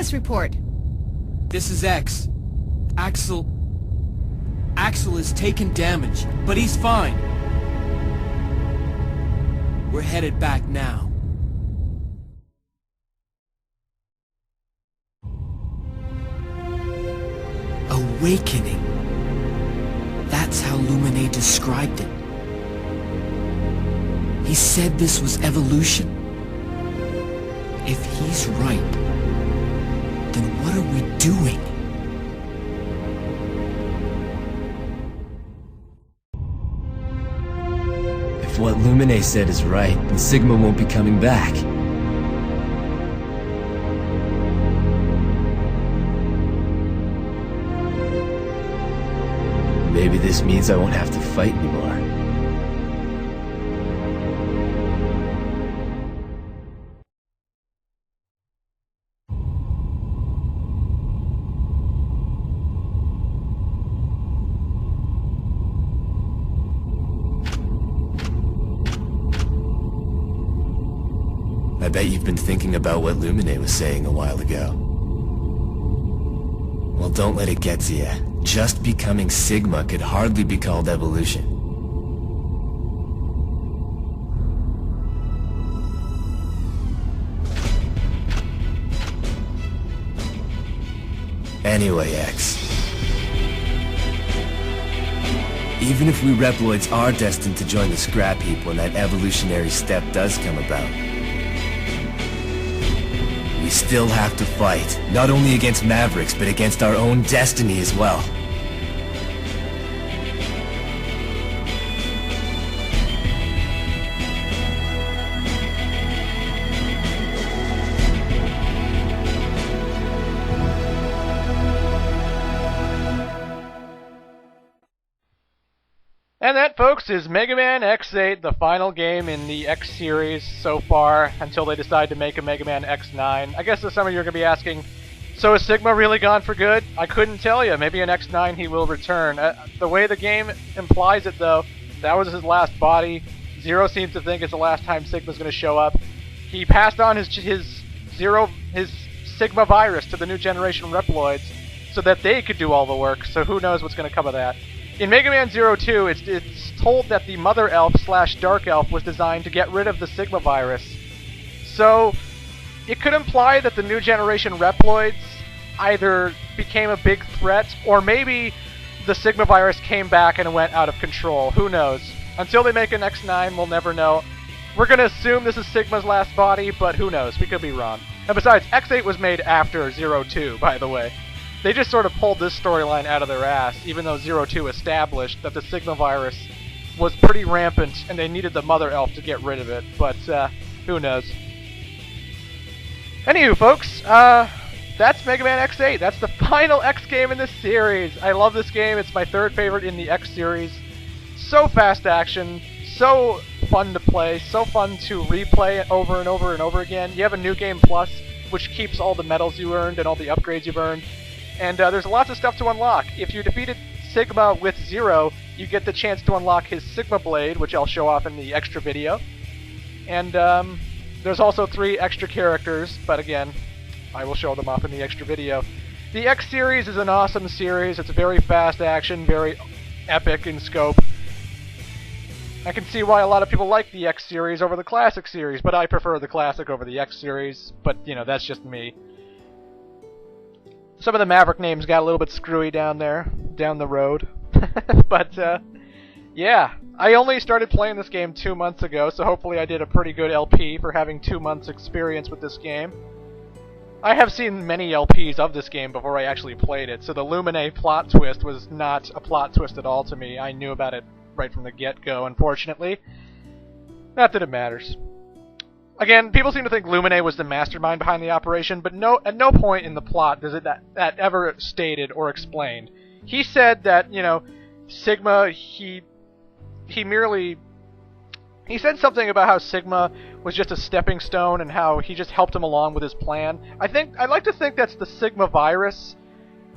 status report. This is X. Axel has taken damage, but he's fine. We're headed back now. Awakening. That's how Lumine described it. He said this was evolution. If he's right, then what are we doing? If what Lumine said is right, then Sigma won't be coming back. Maybe this means I won't have to fight anymore. I bet you've been thinking about what Lumine was saying a while ago. Well, don't let it get to you. Just becoming Sigma could hardly be called evolution. Anyway, X. Even if we Reploids are destined to join the scrap heap when that evolutionary step does come about, we still have to fight, not only against Mavericks, but against our own destiny as well. And that, folks, is Mega Man X8, the final game in the X series so far, until they decide to make a Mega Man X9. I guess some of you are going to be asking, so is Sigma really gone for good? I couldn't tell you. Maybe in X9 he will return. The way the game implies it, though, that was his last body. Zero seems to think it's the last time Sigma's going to show up. He passed on his Sigma virus to the new generation Reploids so that they could do all the work, so who knows what's going to come of that. In Mega Man 02, it's told that the Mother Elf / Dark Elf was designed to get rid of the Sigma virus. So, it could imply that the new generation Reploids either became a big threat, or maybe the Sigma virus came back and went out of control. Who knows? Until they make an X9, we'll never know. We're going to assume this is Sigma's last body, but who knows? We could be wrong. And besides, X8 was made after 02, by the way. They just sort of pulled this storyline out of their ass, even though 02 established that the Sigma virus was pretty rampant and they needed the Mother Elf to get rid of it, but who knows. Anywho, folks, that's Mega Man X8. That's the final X game in this series. I love this game. It's my third favorite in the X series. So fast action, so fun to play, so fun to replay it over and over and over again. You have a New Game Plus, which keeps all the medals you earned and all the upgrades you've earned. And there's lots of stuff to unlock. If you defeated Sigma with Zero, you get the chance to unlock his Sigma Blade, which I'll show off in the extra video. And there's also 3 extra characters, but again, I will show them off in the extra video. The X series is an awesome series. It's very fast action, very epic in scope. I can see why a lot of people like the X series over the Classic series, but I prefer the Classic over the X series. But, you know, that's just me. Some of the Maverick names got a little bit screwy down there, down the road. But, yeah. I only started playing this game 2 months ago, so hopefully I did a pretty good LP for having 2 months experience with this game. I have seen many LPs of this game before I actually played it, so the Lumine plot twist was not a plot twist at all to me. I knew about it right from the get-go, unfortunately. Not that it matters. Again, people seem to think Lumine was the mastermind behind the operation, but at no point in the plot does that ever stated or explained. He said that, you know, Sigma, he said something about how Sigma was just a stepping stone and how he just helped him along with his plan. I'd like to think that's the Sigma virus,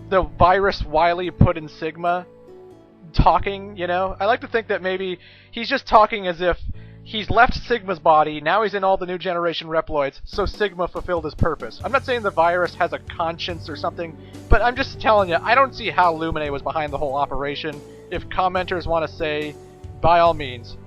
the virus Wily put in Sigma, talking, you know? I like to think that maybe he's just talking as if he's left Sigma's body, now he's in all the new generation Reploids, so Sigma fulfilled his purpose. I'm not saying the virus has a conscience or something, but I'm just telling you, I don't see how Lumine was behind the whole operation. If commenters want to say, by all means.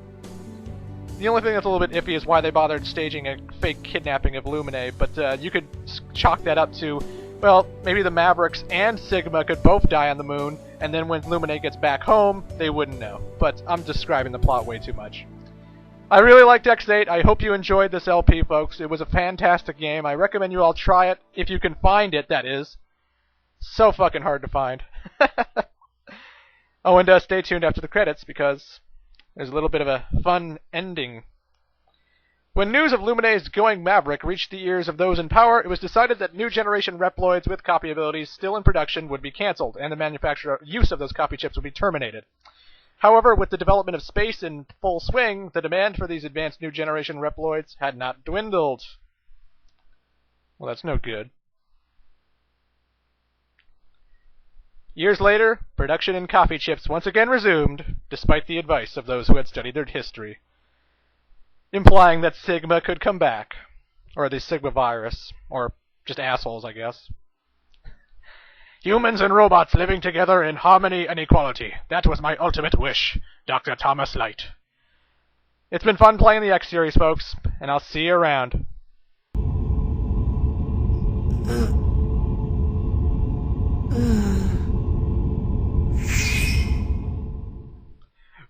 The only thing that's a little bit iffy is why they bothered staging a fake kidnapping of Lumine, but you could chalk that up to, well, maybe the Mavericks and Sigma could both die on the moon, and then when Lumine gets back home, they wouldn't know. But I'm describing the plot way too much. I really liked X8. I hope you enjoyed this LP, folks. It was a fantastic game. I recommend you all try it, if you can find it, that is. So fucking hard to find. Oh, and stay tuned after the credits, because there's a little bit of a fun ending. When news of Lumine's going Maverick reached the ears of those in power, it was decided that new generation Reploids with copy abilities still in production would be cancelled, and the manufacturer use of those copy chips would be terminated. However, with the development of space in full swing, the demand for these advanced new generation Reploids had not dwindled. Well, that's no good. Years later, production in coffee chips once again resumed, despite the advice of those who had studied their history, implying that Sigma could come back. Or the Sigma virus. Or just assholes, I guess. Humans and robots living together in harmony and equality. That was my ultimate wish, Dr. Thomas Light. It's been fun playing the X series, folks, and I'll see you around.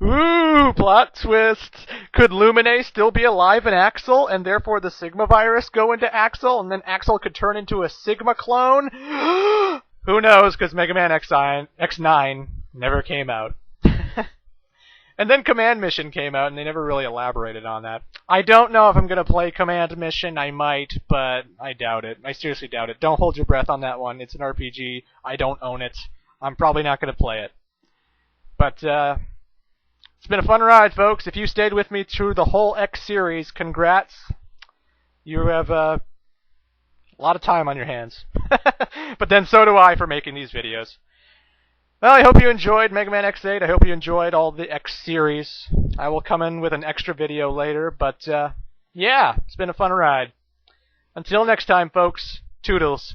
Ooh, plot twist! Could Lumine still be alive in Axel, and therefore the Sigma virus go into Axel, and then Axel could turn into a Sigma clone? Who knows, because Mega Man X9 never came out. And then Command Mission came out, and they never really elaborated on that. I don't know if I'm going to play Command Mission. I might, but I doubt it. I seriously doubt it. Don't hold your breath on that one. It's an RPG. I don't own it. I'm probably not going to play it. But, it's been a fun ride, folks. If you stayed with me through the whole X series, congrats. You have a lot of time on your hands. But then so do I for making these videos. Well, I hope you enjoyed Mega Man X8. I hope you enjoyed all the X series. I will come in with an extra video later, but yeah, it's been a fun ride. Until next time, folks, toodles.